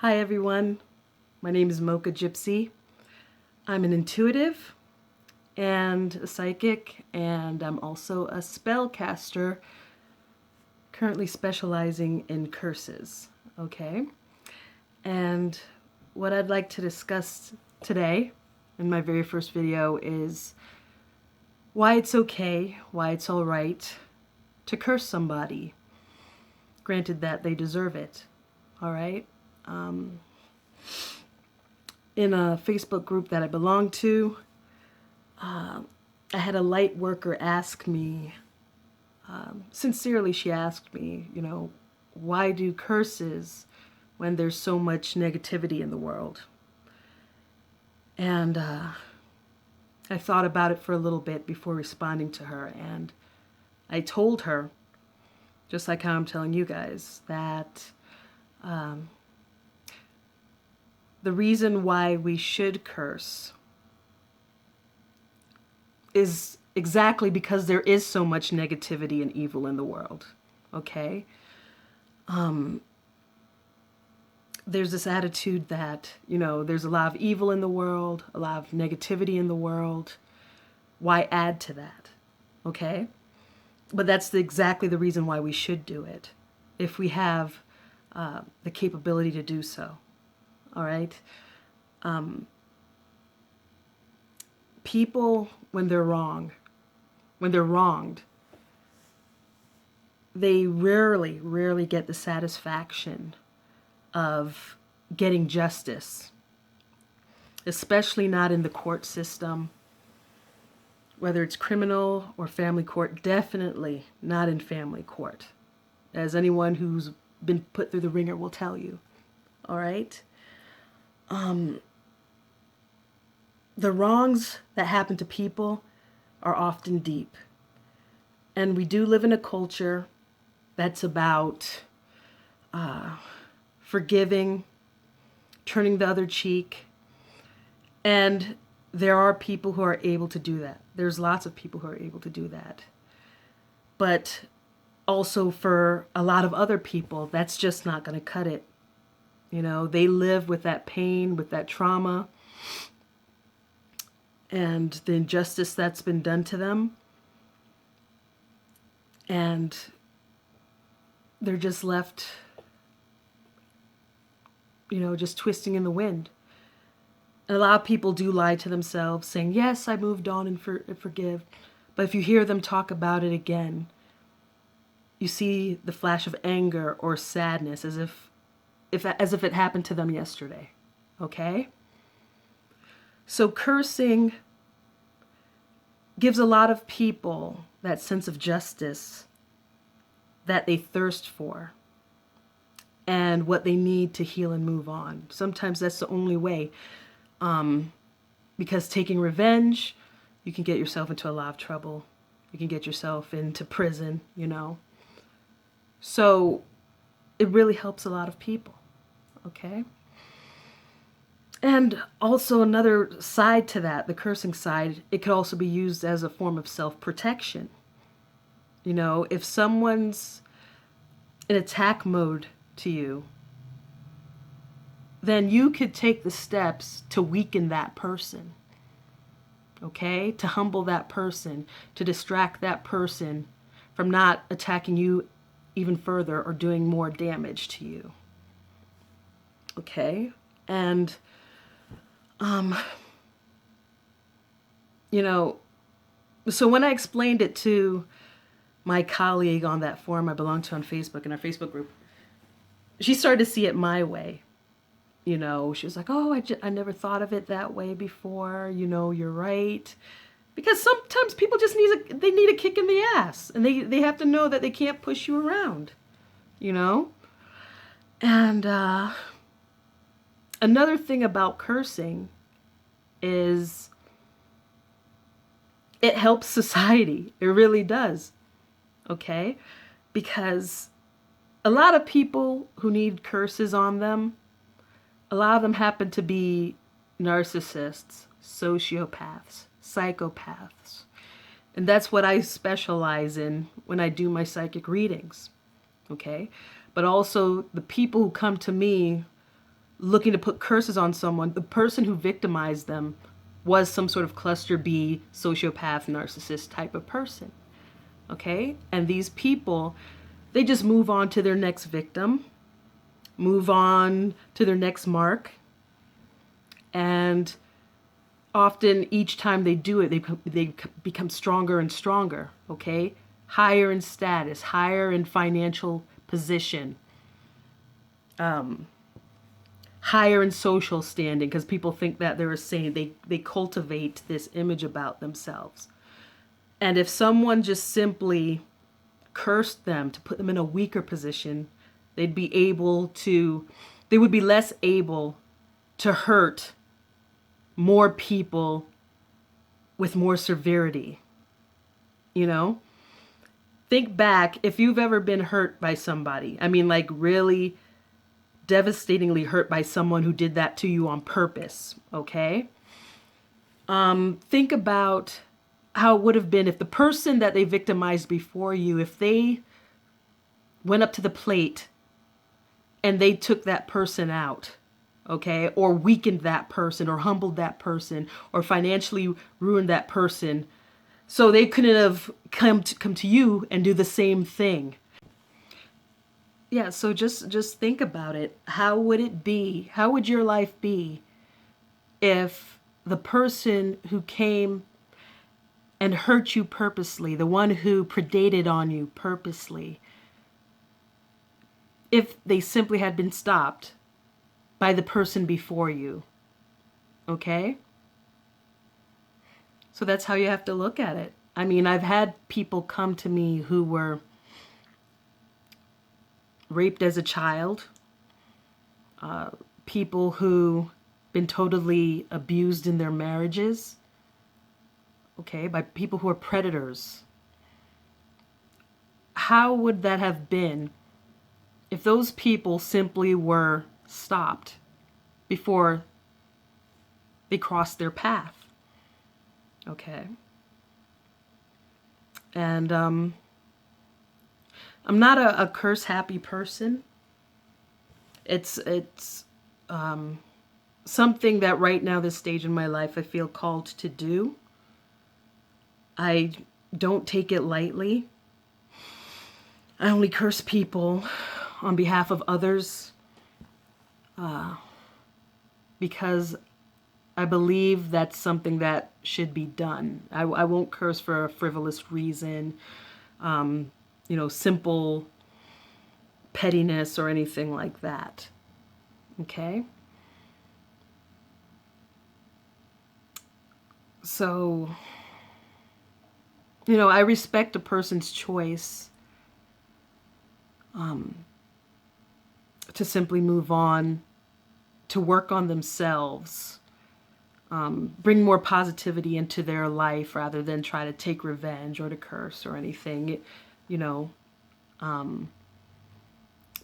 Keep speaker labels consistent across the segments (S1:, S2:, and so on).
S1: Hi everyone, my name is Mocha Gypsy. I'm an intuitive and a psychic, and I'm also a spellcaster, currently specializing in curses, okay? And what I'd like to discuss today in my very first video is why it's okay, why it's all right to curse somebody, granted that they deserve it, all right? In a Facebook group that I belong to, I had a light worker ask me, sincerely she asked me, why do curses when there's so much negativity in the world? And I thought about it for a little bit before responding to her, and I told her, just like how I'm telling you guys, that the reason why we should curse is exactly because there is so much negativity and evil in the world, okay? There's this attitude that, there's a lot of evil in the world, a lot of negativity in the world. Why add to that, okay? But that's exactly the reason why we should do it, if we have the capability to do so. All right. People, when they're wronged, they rarely get the satisfaction of getting justice, especially not in the court system, whether it's criminal or family court, definitely not in family court, as anyone who's been put through the ringer will tell you. All right. The wrongs that happen to people are often deep. And we do live in a culture that's about forgiving, turning the other cheek. And there are people who are able to do that. There's lots of people who are able to do that. But also for a lot of other people, that's just not going to cut it. They live with that pain, with that trauma, and the injustice that's been done to them. And they're just left, just twisting in the wind. And a lot of people do lie to themselves, saying, yes, I moved on and forgive. But if you hear them talk about it again, you see the flash of anger or sadness as if it happened to them yesterday. Okay? So cursing gives a lot of people that sense of justice that they thirst for and what they need to heal and move on. Sometimes that's the only way. Because taking revenge, you can get yourself into a lot of trouble. You can get yourself into prison, So it really helps a lot of people. Okay? And also another side to that, the cursing side, it could also be used as a form of self-protection. If someone's in attack mode to you, then you could take the steps to weaken that person. Okay? To humble that person, to distract that person from not attacking you even further or doing more damage to you. Okay? And so when I explained it to my colleague on that forum I belong to on Facebook, in our Facebook group, she started to see it my way. She was like, oh, I never thought of it that way before. You're right. Because sometimes people just need a kick in the ass. And they have to know that they can't push you around. And another thing about cursing is it helps society. It really does. Okay? Because a lot of people who need curses on them, a lot of them happen to be narcissists, sociopaths, psychopaths. And that's what I specialize in when I do my psychic readings. Okay? But also the people who come to me looking to put curses on someone, the person who victimized them was some sort of cluster B, sociopath, narcissist type of person. Okay? And these people, they just move on to their next victim, move on to their next mark. And often each time they do it, they become stronger and stronger. Okay? Higher in status, higher in financial position, higher in social standing, because people think that they're a saint. They cultivate this image about themselves. And if someone just simply cursed them to put them in a weaker position, they would be less able to hurt more people with more severity. You know? Think back if you've ever been hurt by somebody. I mean, like really devastatingly hurt by someone who did that to you on purpose, okay? Think about how it would have been if the person that they victimized before you, if they went up to the plate and they took that person out, okay? Or weakened that person, or humbled that person, or financially ruined that person, so they couldn't have come to you and do the same thing. Yeah, so just think about it. How would it be? How would your life be if the person who came and hurt you purposely, the one who predated on you purposely, if they simply had been stopped by the person before you? Okay? So that's how you have to look at it. I mean, I've had people come to me who were raped as a child, people who been totally abused in their marriages, okay, by people who are predators. How would that have been if those people simply were stopped before they crossed their path? Okay. And I'm not a curse happy person. It's something that right now, this stage in my life, I feel called to do. I don't take it lightly. I only curse people on behalf of others because I believe that's something that should be done. I won't curse for a frivolous reason, simple pettiness or anything like that. Okay? So, I respect a person's choice to simply move on, to work on themselves, bring more positivity into their life rather than try to take revenge or to curse or anything,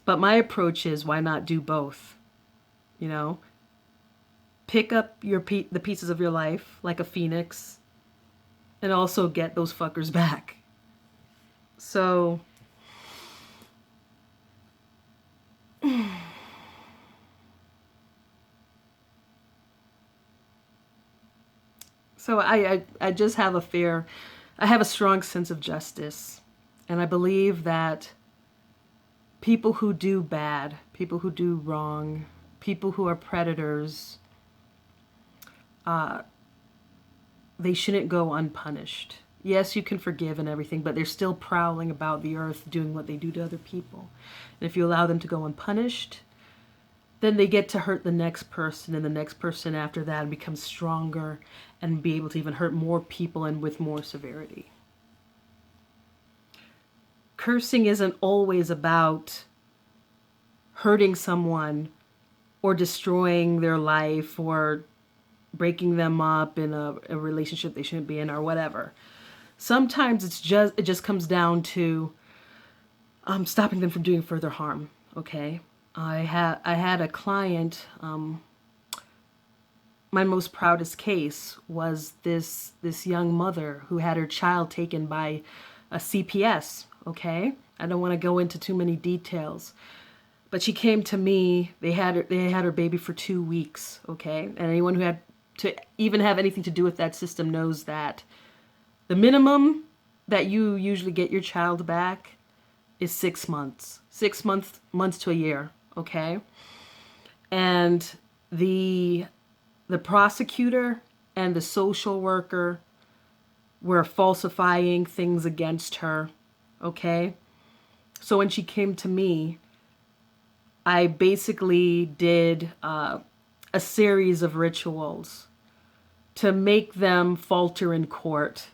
S1: But my approach is, why not do both? Pick up the pieces of your life like a phoenix and also get those fuckers back. So I just have I have a strong sense of justice, and I believe that people who do bad, people who do wrong, people who are predators, they shouldn't go unpunished. Yes, you can forgive and everything, but they're still prowling about the earth doing what they do to other people. And if you allow them to go unpunished, then they get to hurt the next person and the next person after that and become stronger and be able to even hurt more people and with more severity. Cursing isn't always about hurting someone or destroying their life or breaking them up in a relationship they shouldn't be in or whatever. Sometimes it just comes down to stopping them from doing further harm. Okay, I had a client. My most proudest case was this young mother who had her child taken by a CPS. Okay, I don't want to go into too many details, But she came to me. They had her baby for 2 weeks, okay? And anyone who had to even have anything to do with that system knows that the minimum that you usually get your child back is 6 months. 6 months to a year, okay? And the prosecutor and the social worker were falsifying things against her, okay? So when she came to me, I basically did a series of rituals to make them falter in court,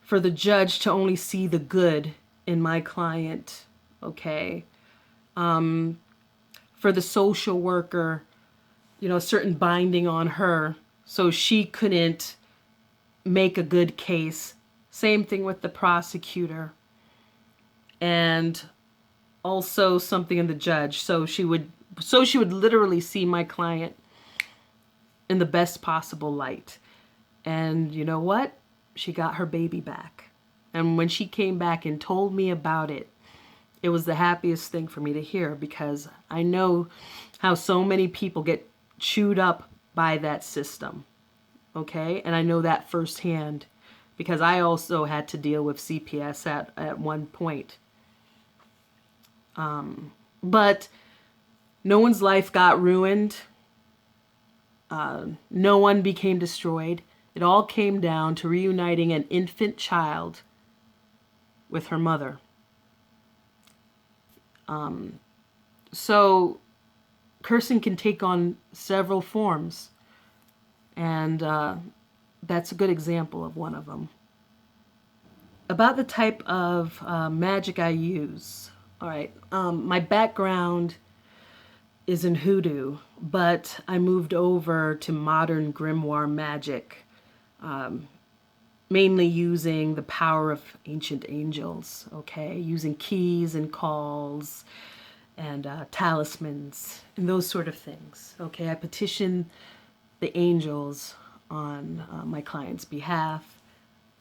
S1: for the judge to only see the good in my client, okay? For the social worker, a certain binding on her, so she couldn't make a good case. Same thing with the prosecutor. And also something in the judge. So she would literally see my client in the best possible light. And you know what? She got her baby back. And when she came back and told me about it, it was the happiest thing for me to hear, because I know how so many people get chewed up by that system. Okay? And I know that firsthand, because I also had to deal with CPS at one point. But no one's life got ruined. No one became destroyed. It all came down to reuniting an infant child with her mother. So cursing can take on several forms. And that's a good example of one of them. About the type of magic I use. All right, my background is in hoodoo, but I moved over to modern grimoire magic, mainly using the power of ancient angels, okay? Using keys and calls and talismans and those sort of things, okay? I petition the angels on my client's behalf,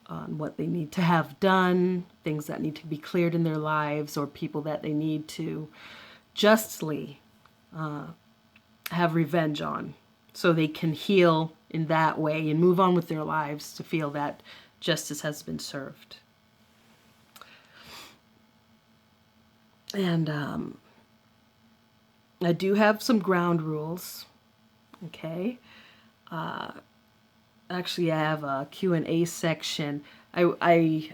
S1: on what they need to have done, things that need to be cleared in their lives, or people that they need to justly have revenge on, so they can heal in that way and move on with their lives to feel that justice has been served. And I do have some ground rules, okay? Actually, I have a Q&A section. I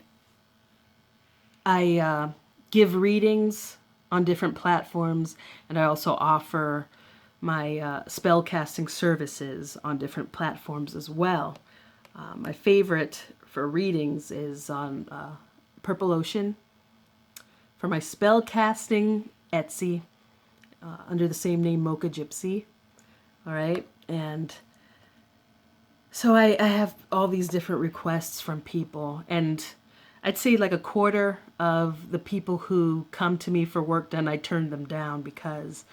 S1: give readings on different platforms, and I also offer my spell casting services on different platforms as well. My favorite for readings is on Purple Ocean. For my spell casting, Etsy, under the same name, Mocha Gypsy. All right, and so I have all these different requests from people, and I'd say like a quarter of the people who come to me for work done, I turn them down, because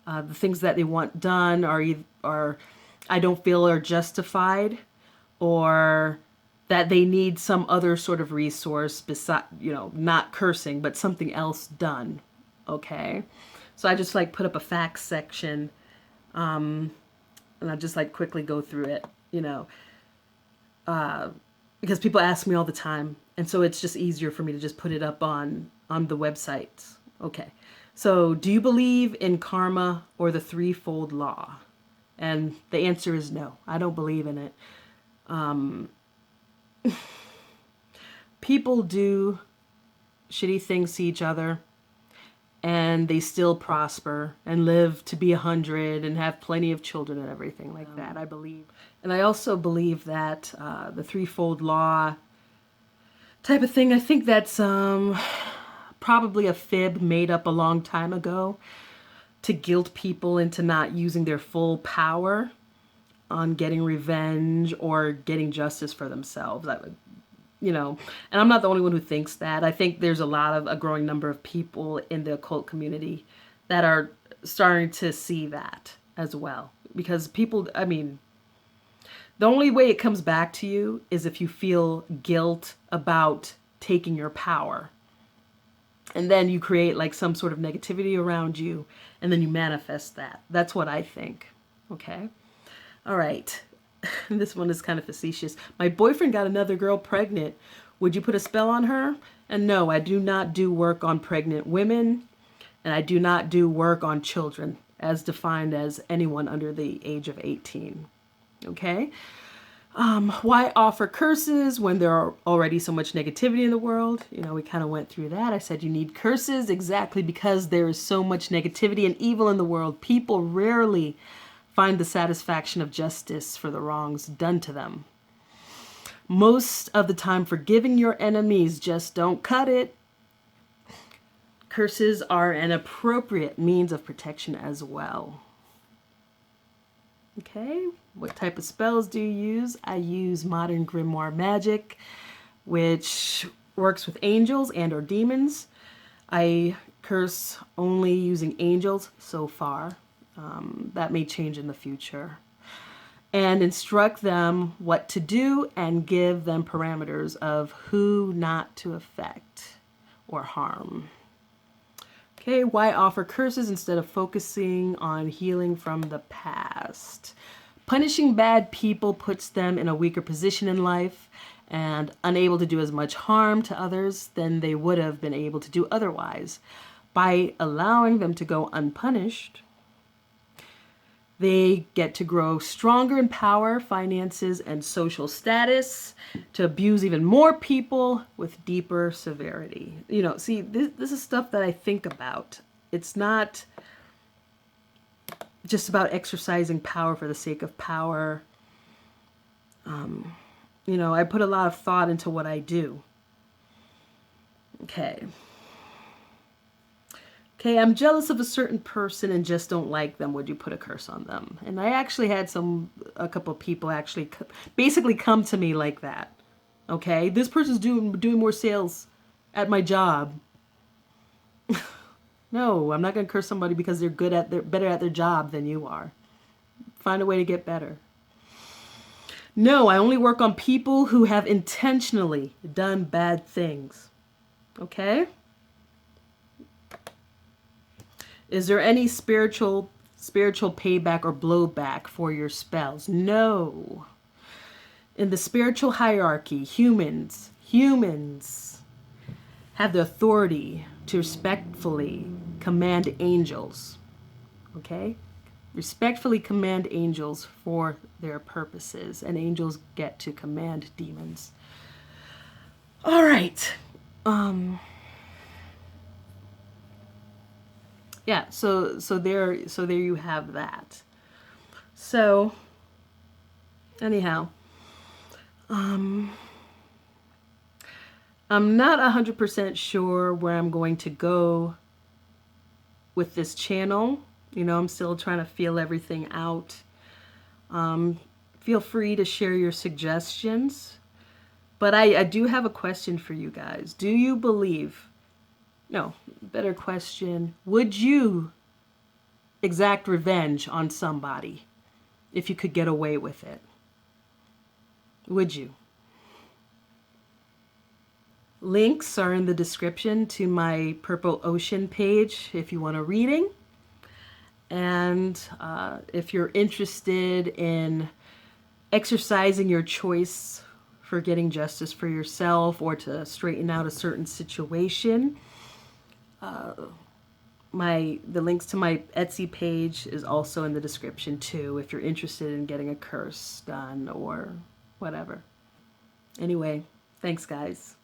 S1: the things that they want done are I don't feel are justified, or that they need some other sort of resource beside, not cursing, but something else done. Okay, so I just like put up a facts section, and I just like quickly go through it. Because people ask me all the time, and so it's just easier for me to just put it up on the websites. Okay, so do you believe in karma or the threefold law? And the answer is no. I don't believe in it. People do shitty things to each other, and they still prosper and live to be 100 and have plenty of children and everything like that, I believe. And I also believe that the threefold law type of thing, I think that's probably a fib made up a long time ago to guilt people into not using their full power on getting revenge or getting justice for themselves. And I'm not the only one who thinks that. I think there's a growing number of people in the occult community that are starting to see that as well. Because people, the only way it comes back to you is if you feel guilt about taking your power. And then you create like some sort of negativity around you, and then you manifest that. That's what I think. Okay. All right. This one is kind of facetious. My boyfriend got another girl pregnant. Would you put a spell on her? And no, I do not do work on pregnant women, and I do not do work on children, as defined as anyone under the age of 18. Okay? Why offer curses when there are already so much negativity in the world? You know, we kind of went through that. I said you need curses exactly because there is so much negativity and evil in the world. People rarely find the satisfaction of justice for the wrongs done to them. Most of the time, forgiving your enemies just don't cut it. Curses are an appropriate means of protection as well. Okay, what type of spells do you use? I use Modern Grimoire Magic, which works with angels and or demons. I curse only using angels so far. That may change in the future. And instruct them what to do and give them parameters of who not to affect or harm. Okay, why offer curses instead of focusing on healing from the past? Punishing bad people puts them in a weaker position in life and unable to do as much harm to others than they would have been able to do otherwise. By allowing them to go unpunished, they get to grow stronger in power, finances, and social status, to abuse even more people with deeper severity. You know, see, this is stuff that I think about. It's not just about exercising power for the sake of power. You know, I put a lot of thought into what I do. Okay. Okay, I'm jealous of a certain person and just don't like them. Would you put a curse on them? And I actually had a couple of people actually basically come to me like that. Okay, this person's doing more sales at my job. No, I'm not going to curse somebody because they're better at their job than you are. Find a way to get better. No, I only work on people who have intentionally done bad things. Okay? Is there any spiritual payback or blowback for your spells? No. In the spiritual hierarchy, humans have the authority to respectfully command angels. Okay? Respectfully command angels for their purposes, and angels get to command demons. All right. Yeah, so there you have that. So anyhow, I'm not 100% sure where I'm going to go with this channel. You know, I'm still trying to feel everything out. Feel free to share your suggestions. But I do have a question for you guys. Do you believe... No, better question. Would you exact revenge on somebody if you could get away with it? Would you? Links are in the description to my Purple Ocean page if you want a reading. And if you're interested in exercising your choice for getting justice for yourself or to straighten out a certain situation, the links to my Etsy page is also in the description too, if you're interested in getting a curse done or whatever. Anyway, thanks guys.